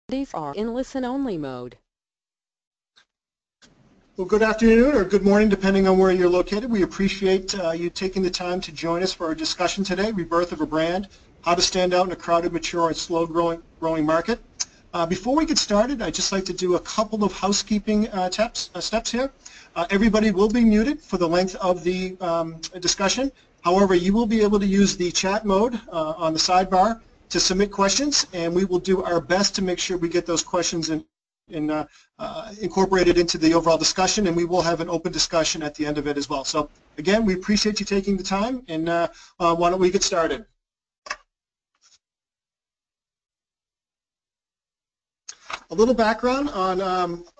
These are in listen-only mode. Well, good afternoon or good morning, depending on where you're located. We appreciate you taking the time to join us for our discussion today, Rebirth of a Brand, how to stand out in a crowded, mature, and slow-growing market. Before we get started, I'd just like to do a couple of housekeeping steps here. Everybody will be muted for the length of the discussion. However, you will be able to use the chat mode on the sidebar to submit questions, and we will do our best to make sure we get those questions incorporated into the overall discussion, and we will have an open discussion at the end of it as well. So again, we appreciate you taking the time, and why don't we get started? A little background on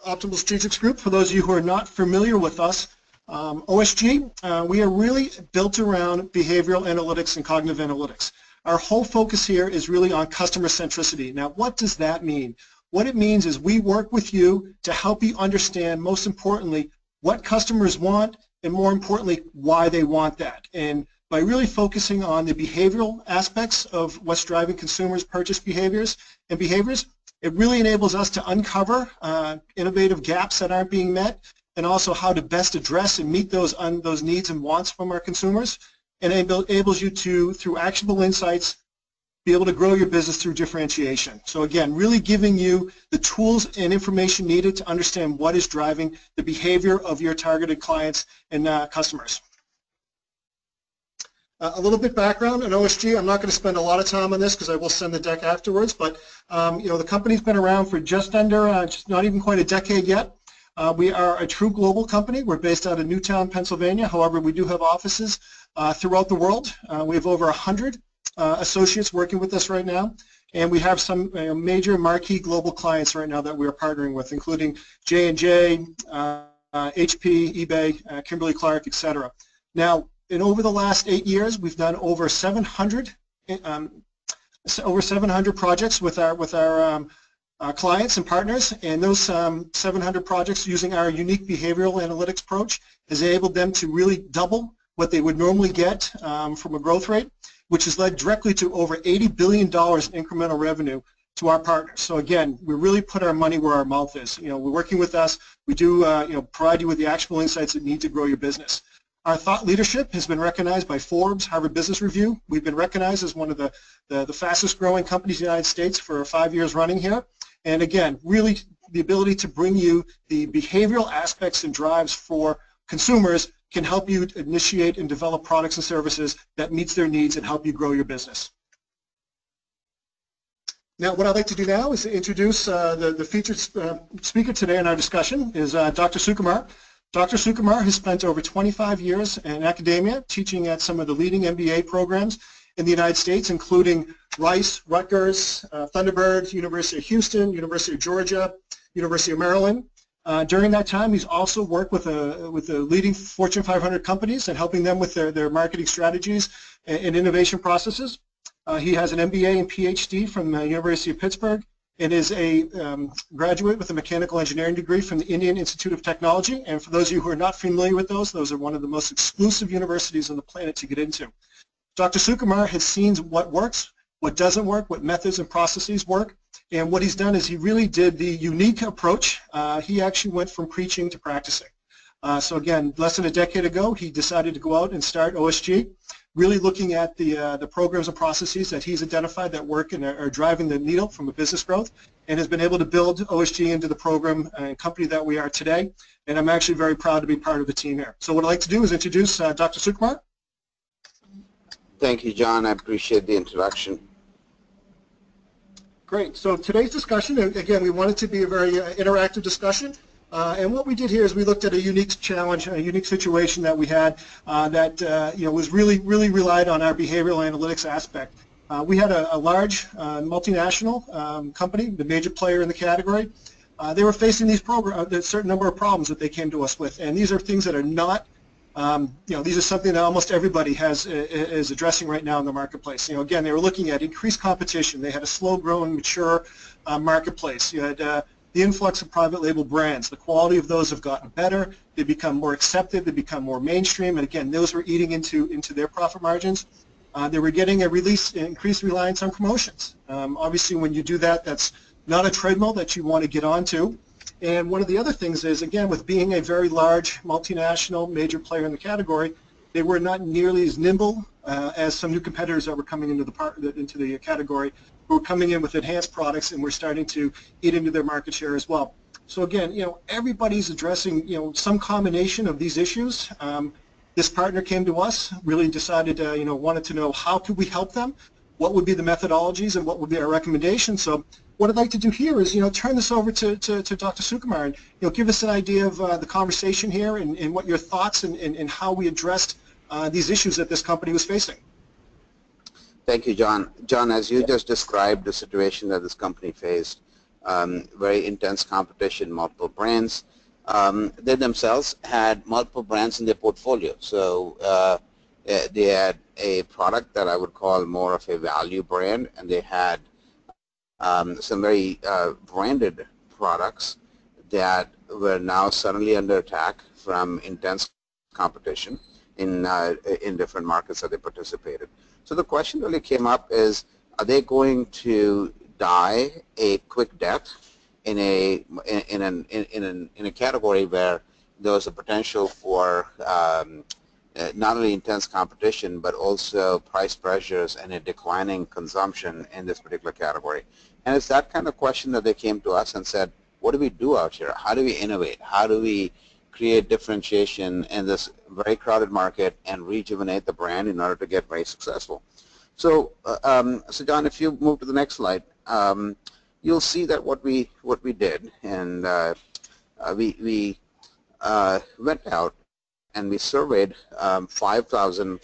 Optimal Strategics Group. For those of you who are not familiar with us, OSG, we are really built around behavioral analytics and cognitive analytics. Our whole focus here is really on customer centricity. Now, what does that mean? What it means is we work with you to help you understand, most importantly, what customers want, and more importantly, why they want that. And by really focusing on the behavioral aspects of what's driving consumers' purchase behaviors, it really enables us to uncover innovative gaps that aren't being met, and also how to best address and meet those needs and wants from our consumers, and enables you to, through actionable insights, be able to grow your business through differentiation. So again, really giving you the tools and information needed to understand what is driving the behavior of your targeted clients and customers. A little bit background on OSG. I'm not going to spend a lot of time on this because I will send the deck afterwards, but the company's been around for just under, just not even quite a decade yet. We are a true global company. We're based out of Newtown, Pennsylvania. However, we do have offices throughout the world. We have over 100 associates working with us right now, and we have some major marquee global clients right now that we are partnering with, including J&J, HP, eBay, Kimberly-Clark, etc. Now, over the last 8 years, we've done over 700 projects with our clients and partners, and those 700 projects using our unique behavioral analytics approach has enabled them to really double what they would normally get from a growth rate, which has led directly to over $80 billion in incremental revenue to our partners. So again, we really put our money where our mouth is. We're working with us. We do provide you with the actionable insights that need to grow your business. Our thought leadership has been recognized by Forbes, Harvard Business Review. We've been recognized as one of the fastest growing companies in the United States for 5 years running here. And again, really the ability to bring you the behavioral aspects and drives for consumers can help you initiate and develop products and services that meets their needs and help you grow your business. Now, what I'd like to do now is to introduce the featured speaker today in our discussion is Dr. Sukumar. Dr. Sukumar has spent over 25 years in academia teaching at some of the leading MBA programs in the United States, including Rice, Rutgers, Thunderbird, University of Houston, University of Georgia, University of Maryland. During that time, he's also worked with the leading Fortune 500 companies and helping them with their marketing strategies and innovation processes. He has an MBA and PhD from the University of Pittsburgh and is a graduate with a mechanical engineering degree from the Indian Institute of Technology. And for those of you who are not familiar with those are one of the most exclusive universities on the planet to get into. Dr. Sukumar has seen what works, what doesn't work, what methods and processes work. And what he's done is he really did the unique approach. He actually went from preaching to practicing. So again, less than a decade ago, he decided to go out and start OSG, really looking at the programs and processes that he's identified that work and are driving the needle from a business growth, and has been able to build OSG into the program and company that we are today. And I'm actually very proud to be part of the team here. So what I'd like to do is introduce Dr. Sukumar. Thank you, John. I appreciate the introduction. Great. So today's discussion, again, we want it to be a very interactive discussion. And what we did here is we looked at a unique challenge, a unique situation that we had that was really relied on our behavioral analytics aspect. We had a large multinational company, the major player in the category. They were facing a certain number of problems that they came to us with, and these are things that are not these are something that almost everybody is addressing right now in the marketplace. Again, they were looking at increased competition. They had a slow-growing, mature marketplace. You had the influx of private label brands. The quality of those have gotten better. They become more accepted. They become more mainstream. And again, those were eating into their profit margins. They were getting increased reliance on promotions. Obviously, when you do that, that's not a treadmill that you want to get onto. And one of the other things is, again, with being a very large multinational major player in the category, they were not nearly as nimble as some new competitors that were coming into the category, who were coming in with enhanced products and were starting to eat into their market share as well. So again, everybody's addressing, some combination of these issues. This partner came to us, really decided, wanted to know how could we help them, what would be the methodologies, and what would be our recommendations. So what I'd like to do here is, turn this over to Dr. Sukumar and, give us an idea of the conversation here and what your thoughts and how we addressed these issues that this company was facing. Thank you, John. John, as you just described the situation that this company faced, very intense competition, multiple brands. They themselves had multiple brands in their portfolio. So they had a product that I would call more of a value brand, and they had some very branded products that were now suddenly under attack from intense competition in different markets that they participated. So the question really came up is, are they going to die a quick death in a category where there was a potential for not only intense competition but also price pressures and a declining consumption in this particular category? And it's that kind of question that they came to us and said, what do we do out here? How do we innovate? How do we create differentiation in this very crowded market and rejuvenate the brand in order to get very successful? So, John, if you move to the next slide, you'll see that what we did, and we went out and we surveyed 5,000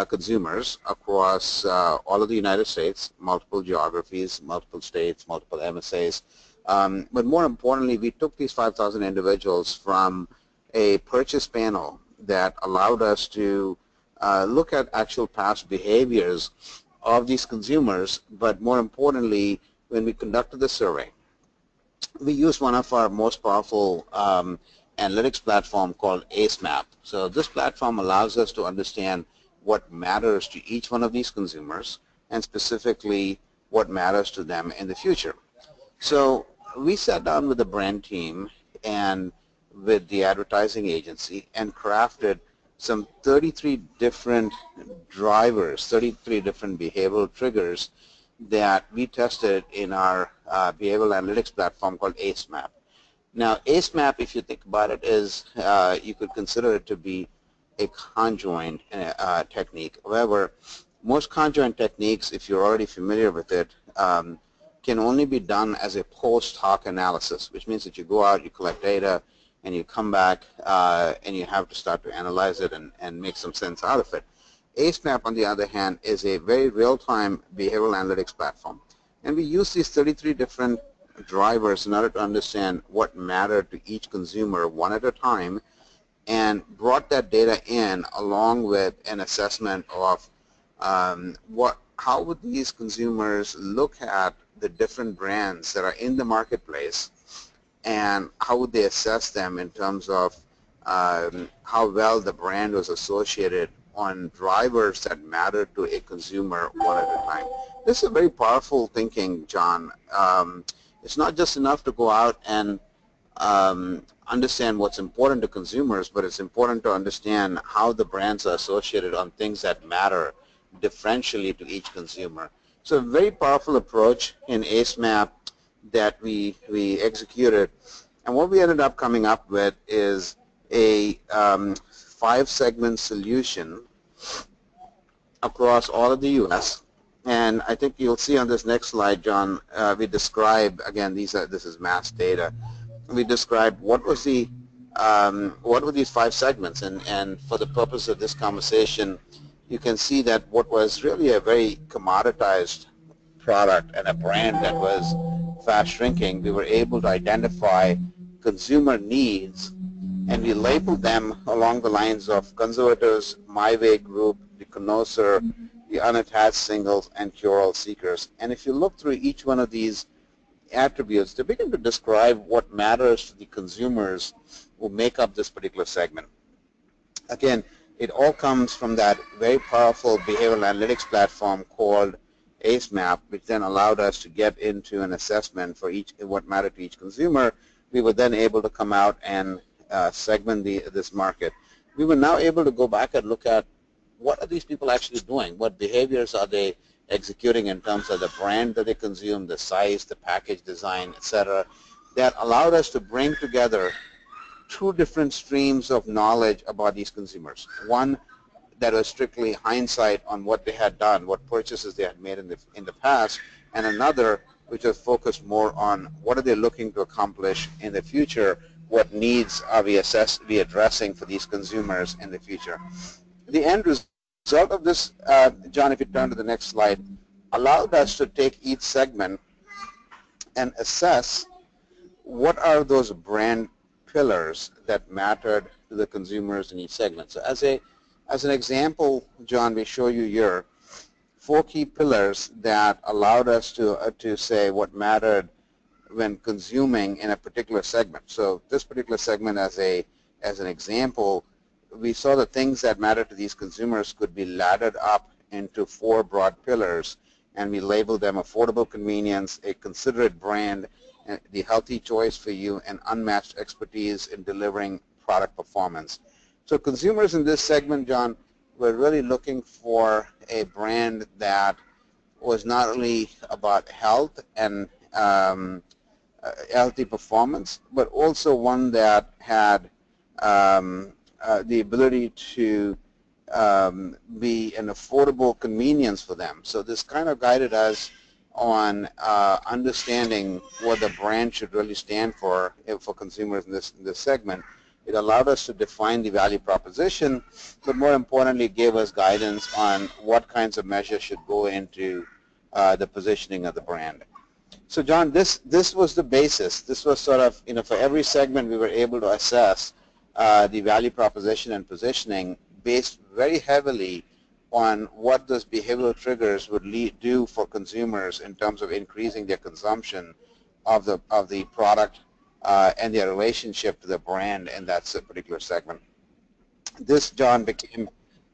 consumers across all of the United States, multiple geographies, multiple states, multiple MSAs. But more importantly, we took these 5,000 individuals from a purchase panel that allowed us to look at actual past behaviors of these consumers, but more importantly, when we conducted the survey, we used one of our most powerful analytics platform called AceMap. So this platform allows us to understand what matters to each one of these consumers and specifically what matters to them in the future. So we sat down with the brand team and with the advertising agency and crafted some 33 different drivers, 33 different behavioral triggers that we tested in our behavioral analytics platform called AceMap. Now, AceMap, if you think about it, is you could consider it to be a conjoint technique. However, most conjoint techniques, if you're already familiar with it, can only be done as a post hoc analysis, which means that you go out, you collect data, and you come back and you have to start to analyze it and make some sense out of it. AceMap, on the other hand, is a very real-time behavioral analytics platform. And we use these 33 different drivers in order to understand what mattered to each consumer one at a time, and brought that data in along with an assessment of how would these consumers look at the different brands that are in the marketplace, and how would they assess them in terms of how well the brand was associated on drivers that matter to a consumer one at a time. This is very powerful thinking, John. It's not just enough to go out and understand what's important to consumers, but it's important to understand how the brands are associated on things that matter differentially to each consumer. So a very powerful approach in AceMap that we executed. And what we ended up coming up with is a 5-segment solution across all of the U.S. And I think you'll see on this next slide, John, we describe, again, this is mass data. We describe what were these 5 segments, and for the purpose of this conversation, you can see that what was really a very commoditized product and a brand that was fast shrinking, we were able to identify consumer needs, and we labeled them along the lines of conservators, my way group, the connoisseur, the unattached singles, and cure-all seekers. And if you look through each one of these attributes, they begin to describe what matters to the consumers who make up this particular segment. Again, it all comes from that very powerful behavioral analytics platform called ACE map, which then allowed us to get into an assessment for each what mattered to each consumer. We were then able to come out and segment this market. We were now able to go back and look at what are these people actually doing, what behaviors are they executing in terms of the brand that they consume, the size, the package design, etc. That allowed us to bring together two different streams of knowledge about these consumers. One that was strictly hindsight on what they had done, what purchases they had made in the past, and another which was focused more on what are they looking to accomplish in the future, what needs are we addressing for these consumers in the future. The end result of this, John, if you turn to the next slide, allowed us to take each segment and assess what are those brand pillars that mattered to the consumers in each segment. So as an example, John, we show you here 4 key pillars that allowed us to say what mattered when consuming in a particular segment. So this particular segment, as an example, we saw the things that mattered to these consumers could be laddered up into 4 broad pillars, and we labeled them affordable convenience, a considerate brand, the healthy choice for you, and unmatched expertise in delivering product performance. So consumers in this segment, John, were really looking for a brand that was not only about health and healthy performance, but also one that had the ability to be an affordable convenience for them. So this kind of guided us on understanding what the brand should really stand for consumers in this segment. It allowed us to define the value proposition, but more importantly, gave us guidance on what kinds of measures should go into the positioning of the brand. So, John, this was the basis. This was sort of, for every segment we were able to assess the value proposition and positioning based very heavily on what those behavioral triggers would do for consumers in terms of increasing their consumption of the product and their relationship to the brand in that particular segment. This, John, became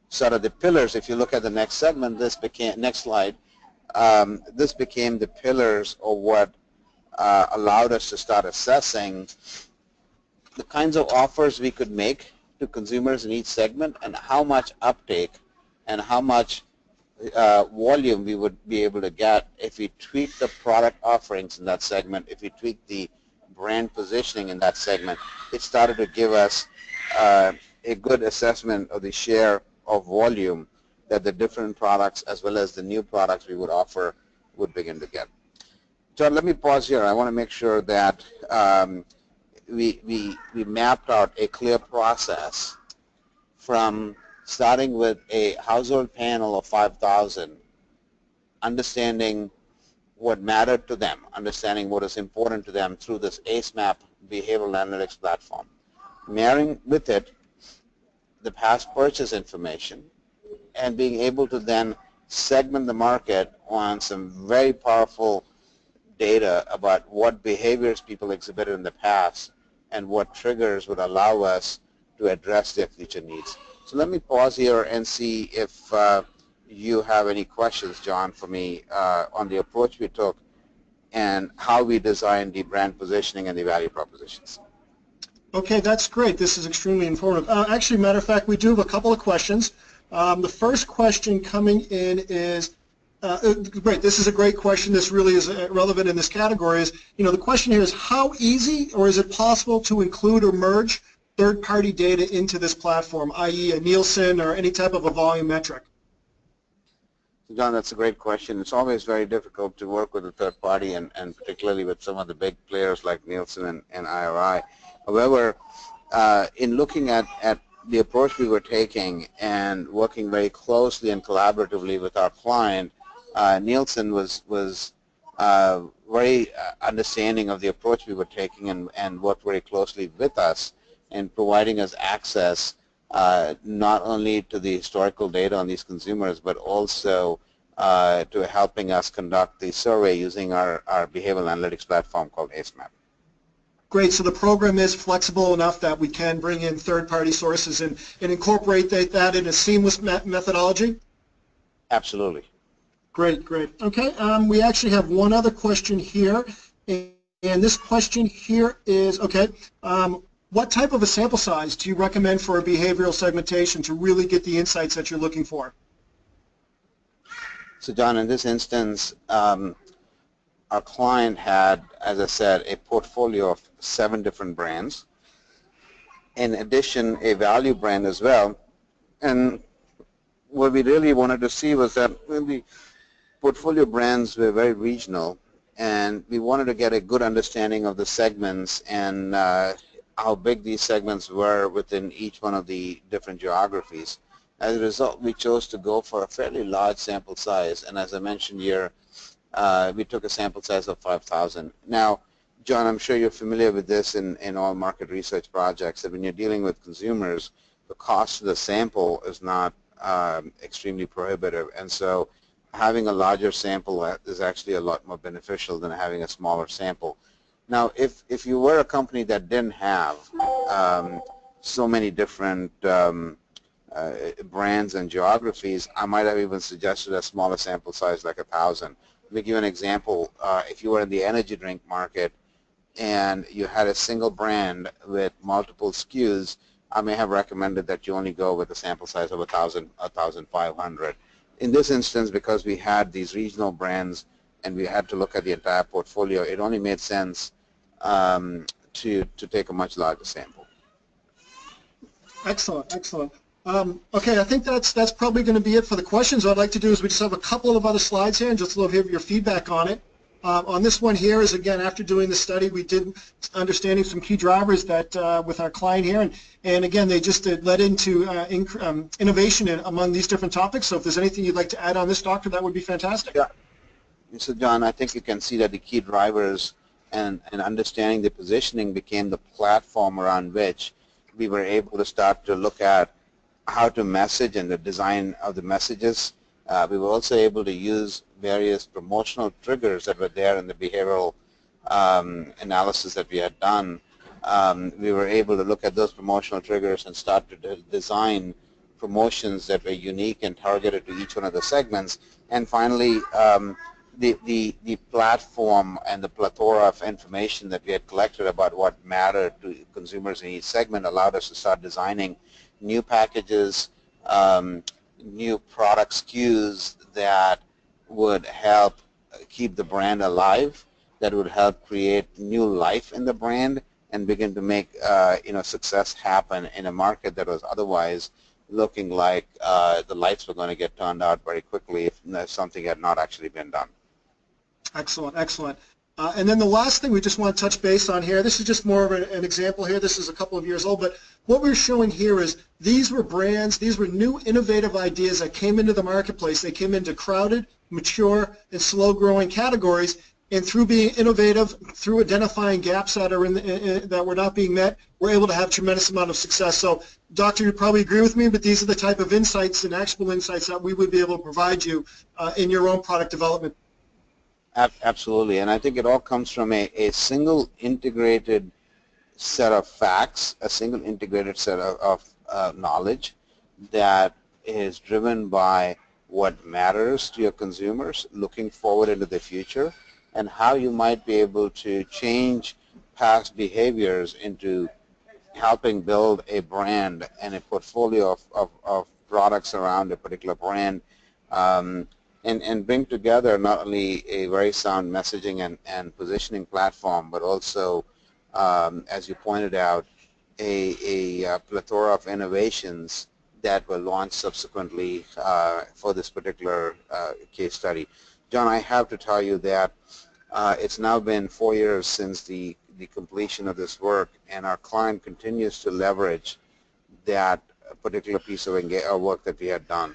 sort of the pillars. If you look at the next segment, next slide, this became the pillars of what allowed us to start assessing the kinds of offers we could make to consumers in each segment and how much uptake and how much volume we would be able to get if we tweak the product offerings in that segment, if we tweak the brand positioning in that segment. It started to give us a good assessment of the share of volume that the different products as well as the new products we would offer would begin to get. John, let me pause here. I want to make sure that we mapped out a clear process from starting with a household panel of 5,000, understanding what mattered to them, understanding what is important to them through this ACE map behavioral analytics platform, marrying with it the past purchase information, and being able to then segment the market on some very powerful data about what behaviors people exhibited in the past and what triggers would allow us to address their future needs. So let me pause here and see if you have any questions, John, for me on the approach we took and how we designed the brand positioning and the value propositions. Okay, that's great. This is extremely informative. Actually, matter of fact, we do have a couple of questions. The first question coming in is, great, this is a great question. This really is relevant in this category. Is, the question here is how easy or is it possible to include or merge third-party data into this platform, i.e. a Nielsen or any type of a volume metric? John, that's a great question. It's always very difficult to work with a third party and particularly with some of the big players like Nielsen and IRI. However, in looking at the approach we were taking and working very closely and collaboratively with our client, Nielsen was very understanding of the approach we were taking and worked very closely with us in providing us access not only to the historical data on these consumers, but also to helping us conduct the survey using our behavioral analytics platform called AceMap. Great. So the program is flexible enough that we can bring in third-party sources and incorporate that in a seamless methodology? Absolutely. Great, great. Okay, we actually have one other question here, and this question here is, okay, what type of a sample size do you recommend for a behavioral segmentation to really get the insights that you're looking for? So John, in this instance, our client had, as I said, a portfolio of 7 different brands. In addition, a value brand as well. And what we really wanted to see was that the portfolio brands were very regional, and we wanted to get a good understanding of the segments and how big these segments were within each one of the different geographies. As a result, we chose to go for a fairly large sample size, and as I mentioned here, we took a sample size of 5,000. Now, John, I'm sure you're familiar with this in all market research projects, that when you're dealing with consumers, the cost of the sample is not extremely prohibitive, and so having a larger sample is actually a lot more beneficial than having a smaller sample. Now, if you were a company that didn't have so many different brands and geographies, I might have even suggested a smaller sample size like 1,000. Let me give you an example. If you were in the energy drink market and you had a single brand with multiple SKUs, I may have recommended that you only go with a sample size of 1,000, 1,500. In this instance, because we had these regional brands and we had to look at the entire portfolio, it only made sense to take a much larger sample. Excellent, excellent. Okay, I think that's probably going to be it for the questions. What I'd like to do is we just have a couple of other slides here and just love to hear your feedback on it. On this one here is, again, after doing the study, we did understanding some key drivers that with our client here, and again, they just led into innovation among these different topics. So if there's anything you'd like to add on this, Doctor, that would be fantastic. Yeah. So John, I think you can see that the key drivers and understanding the positioning became the platform around which we were able to start to look at how to message and the design of the messages. We were also able to use various promotional triggers that were there in the behavioral analysis that we had done. We were able to look at those promotional triggers and start to design promotions that were unique and targeted to each one of the segments. And finally, the platform and the plethora of information that we had collected about what mattered to consumers in each segment allowed us to start designing new packages, new product SKUs that would help keep the brand alive, that would help create new life in the brand and begin to make success happen in a market that was otherwise looking like the lights were going to get turned out very quickly if something had not actually been done. Excellent, excellent. And then the last thing we just want to touch base on here, this is just more of an example here. This is a couple of years old, but what we're showing here is these were brands, these were new innovative ideas that came into the marketplace. They came into crowded, mature, and slow-growing categories, and through being innovative, through identifying gaps that are that were not being met, we're able to have a tremendous amount of success. So, Doctor, you probably agree with me, but these are the type of insights and actionable insights that we would be able to provide you in your own product development. Absolutely, and I think it all comes from a single integrated set of facts, a single integrated set of knowledge that is driven by what matters to your consumers looking forward into the future, and how you might be able to change past behaviors into helping build a brand and a portfolio of products around a particular brand, and bring together not only a very sound messaging and positioning platform, but also, as you pointed out, a plethora of innovations that were launched subsequently for this particular case study. John, I have to tell you that it's now been 4 years since the completion of this work, and our client continues to leverage that particular piece of work that we had done.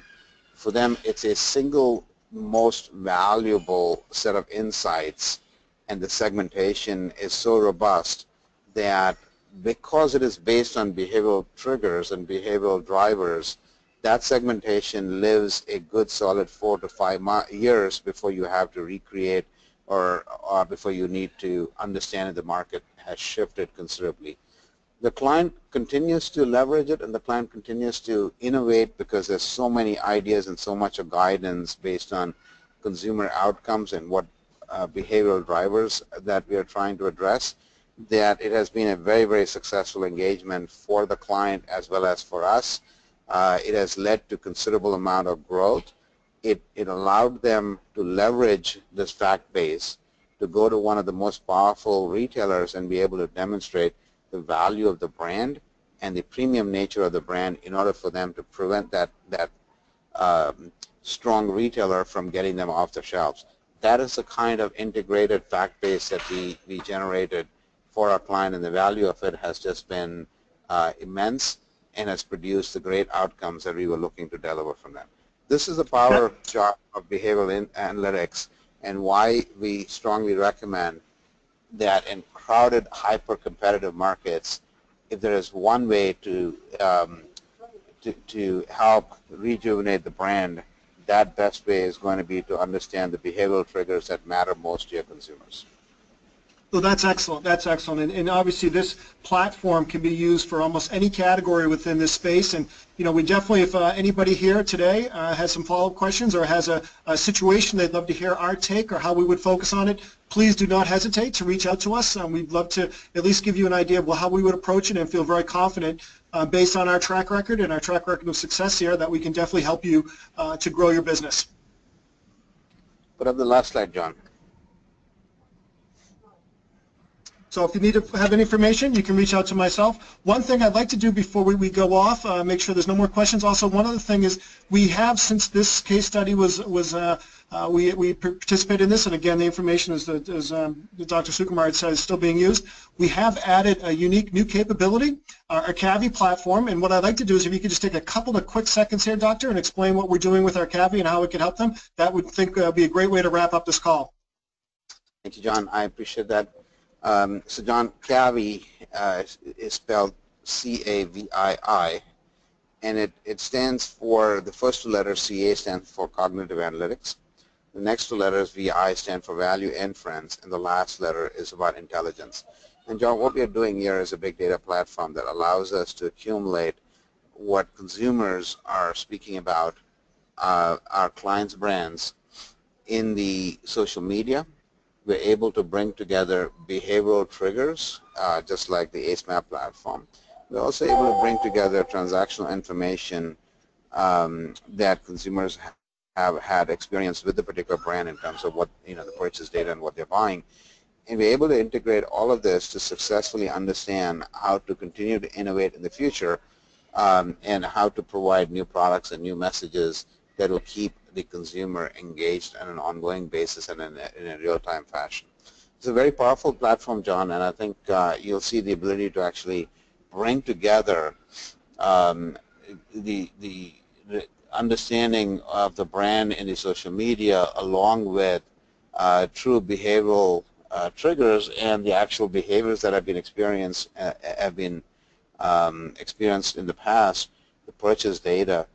For them, it's a single most valuable set of insights, and the segmentation is so robust that because it is based on behavioral triggers and behavioral drivers, that segmentation lives a good solid 4 to 5 years before you have to recreate or before you need to understand that the market has shifted considerably. The client continues to leverage it, and the client continues to innovate because there's so many ideas and so much of guidance based on consumer outcomes and what behavioral drivers that we are trying to address, that it has been a very, very successful engagement for the client as well as for us. It has led to considerable amount of growth. It allowed them to leverage this fact base to go to one of the most powerful retailers and be able to demonstrate the value of the brand and the premium nature of the brand in order for them to prevent that strong retailer from getting them off the shelves. That is the kind of integrated fact base that we generated for our client, and the value of it has just been immense and has produced the great outcomes that we were looking to deliver from them. This is the power job of behavioral analytics, and why we strongly recommend that in crowded, hyper-competitive markets, if there is one way to help rejuvenate the brand, that best way is going to be to understand the behavioral triggers that matter most to your consumers. So that's excellent. That's excellent. And obviously this platform can be used for almost any category within this space. And, you know, we definitely, if anybody here today has some follow-up questions or has a situation they'd love to hear our take or how we would focus on it, please do not hesitate to reach out to us. We'd love to at least give you an idea of how we would approach it, and feel very confident based on our track record and our track record of success here that we can definitely help you to grow your business. Put up the last slide, John. So if you need to have any information, you can reach out to myself. One thing I'd like to do before we go off, make sure there's no more questions. Also, one other thing is we have, since this case study we participated in this, and again, the information as Dr. Sukumar had said is still being used. We have added a unique new capability, our CAVI platform, and what I'd like to do is if you could just take a couple of quick seconds here, Doctor, and explain what we're doing with our CAVI and how it can help them. That would be a great way to wrap up this call. Thank you, John. I appreciate that. So John, CAVI is spelled C-A-V-I-I, and it stands for, the first two letters, CA, stands for cognitive analytics. The next two letters, VI, stand for value inference, and the last letter is about intelligence. And John, what we are doing here is a big data platform that allows us to accumulate what consumers are speaking about our clients' brands in the social media. We're able to bring together behavioral triggers, just like the AceMap platform. We're also able to bring together transactional information that consumers have had experience with the particular brand in terms of what, the purchase data and what they're buying. And we're able to integrate all of this to successfully understand how to continue to innovate in the future and how to provide new products and new messages that will keep the consumer engaged on an ongoing basis and in a real-time fashion. It's a very powerful platform, John, and I think you'll see the ability to actually bring together the understanding of the brand in the social media along with true behavioral triggers and the actual behaviors that have been experienced in the past, the purchase data.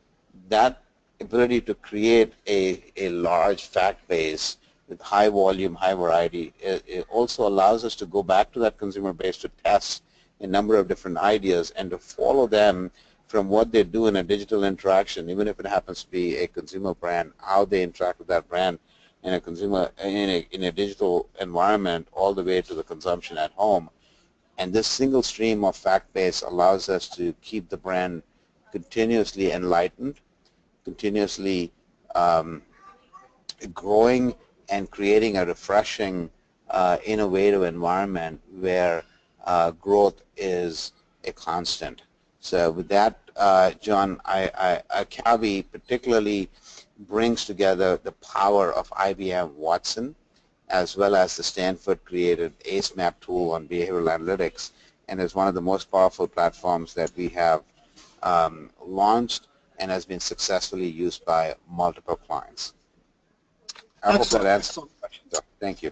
That ability to create a large fact base with high volume, high variety, it also allows us to go back to that consumer base to test a number of different ideas and to follow them from what they do in a digital interaction, even if it happens to be a consumer brand, how they interact with that brand in a digital environment all the way to the consumption at home. And this single stream of fact base allows us to keep the brand continuously enlightened, continuously growing and creating a refreshing, innovative environment where growth is a constant. So with that, John, CAVI particularly brings together the power of IBM Watson as well as the Stanford-created AceMap tool on behavioral analytics, and is one of the most powerful platforms that we have launched and has been successfully used by multiple clients. I hope that answers the question. Thank you.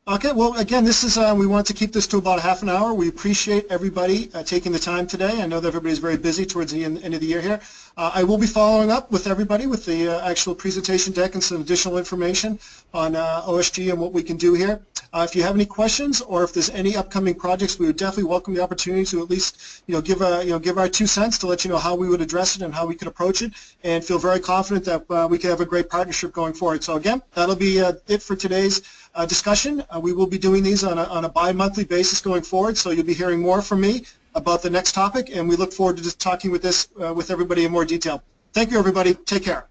Okay, well, again, this is, we want to keep this to about half an hour. We appreciate everybody taking the time today. I know that everybody's very busy towards the end of the year here. I will be following up with everybody with the actual presentation deck and some additional information on OSG and what we can do here. If you have any questions or if there's any upcoming projects, we would definitely welcome the opportunity to at least give our 2 cents to let you know how we would address it and how we could approach it, and feel very confident that we can have a great partnership going forward. So again, that'll be it for today's discussion. We will be doing these on a bi-monthly basis going forward, so you'll be hearing more from me about the next topic, and we look forward to just talking with everybody in more detail. Thank you, everybody. Take care.